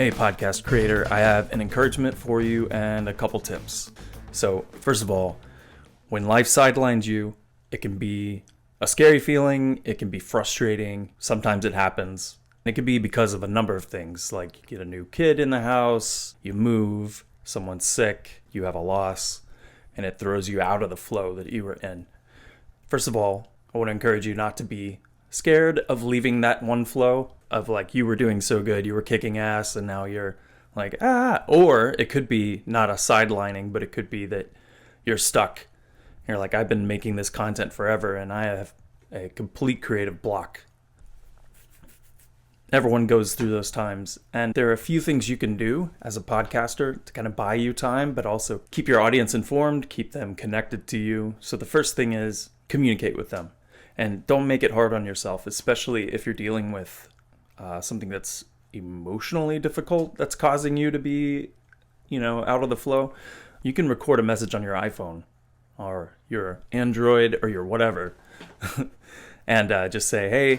Hey, podcast creator, I have an encouragement for you and a couple tips. So, first of all, when life sidelines you, it can be a scary feeling, it can be frustrating, sometimes it happens. It could be because of a number of things, like you get a new kid in the house, you move, someone's sick, you have a loss, and it throws you out of the flow that you were in. First of all, I want to encourage you not to be scared of leaving that one flow of like you were doing so good, you were kicking ass, and now you're like, or it could be not a sidelining, but it could be that you're stuck. You're like, I've been making this content forever and I have a complete creative block. Everyone goes through those times, and there are a few things you can do as a podcaster to kind of buy you time, but also keep your audience informed, keep them connected to you. So the first thing is communicate with them, and don't make it hard on yourself, especially if you're dealing with something that's emotionally difficult that's causing you to be, out of the flow. You can record a message on your iPhone or your Android or your whatever and just say, hey,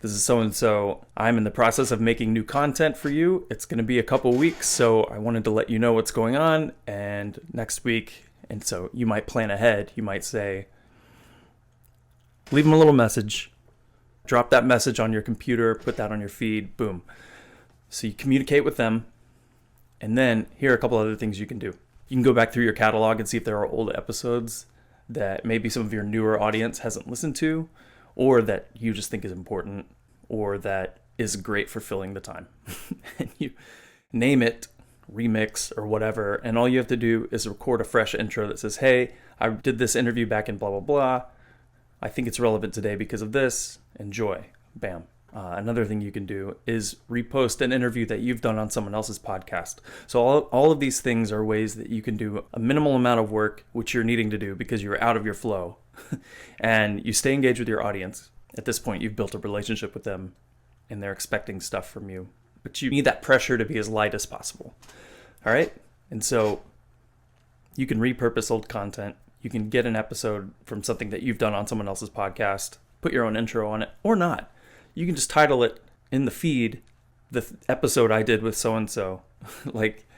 this is so-and-so. I'm in the process of making new content for you. It's going to be a couple weeks, so I wanted to let you know what's going on. And next week, and so you might plan ahead. You might say, leave them a little message. Drop that message on your computer, put that on your feed, boom. So you communicate with them. And then here are a couple other things you can do. You can go back through your catalog and see if there are old episodes that maybe some of your newer audience hasn't listened to, or that you just think is important, or that is great for filling the time. And you name it, remix, or whatever, and all you have to do is record a fresh intro that says, hey, I did this interview back in blah, blah, blah. I think it's relevant today because of this. Enjoy. Bam. Another thing you can do is repost an interview that you've done on someone else's podcast. So all of these things are ways that you can do a minimal amount of work, which you're needing to do because you're out of your flow. And you stay engaged with your audience. At this point, you've built a relationship with them and they're expecting stuff from you. But you need that pressure to be as light as possible. All right? And so you can repurpose old content. You can get an episode from something that you've done on someone else's podcast, put your own intro on it, or not. You can just title it in the feed, the episode I did with so-and-so. Like,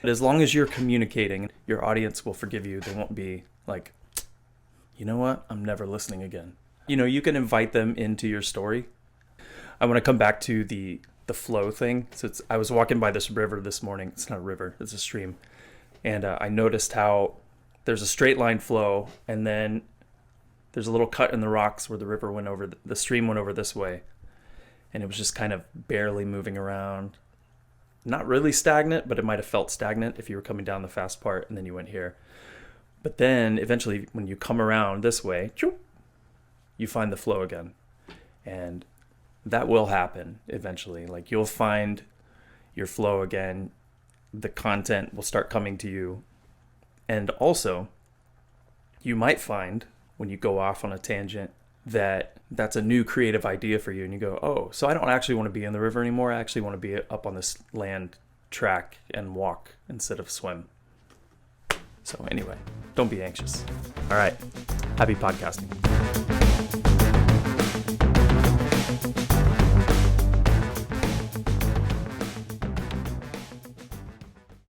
as long as you're communicating, your audience will forgive you. They won't be like, you know what? I'm never listening again. You can invite them into your story. I want to come back to the flow thing. So I was walking by this river this morning. It's not a river, it's a stream. And I noticed how there's a straight line flow, and then there's a little cut in the rocks where the river went over, the stream went over this way. And it was just kind of barely moving around. Not really stagnant, but it might have felt stagnant if you were coming down the fast part and then you went here. But then eventually when you come around this way, you find the flow again. And that will happen eventually. Like, you'll find your flow again. The content will start coming to you. And also, you might find when you go off on a tangent that's a new creative idea for you, and you go, oh, so I don't actually want to be in the river anymore. I actually want to be up on this land track and walk instead of swim. So anyway, don't be anxious. All right, happy podcasting.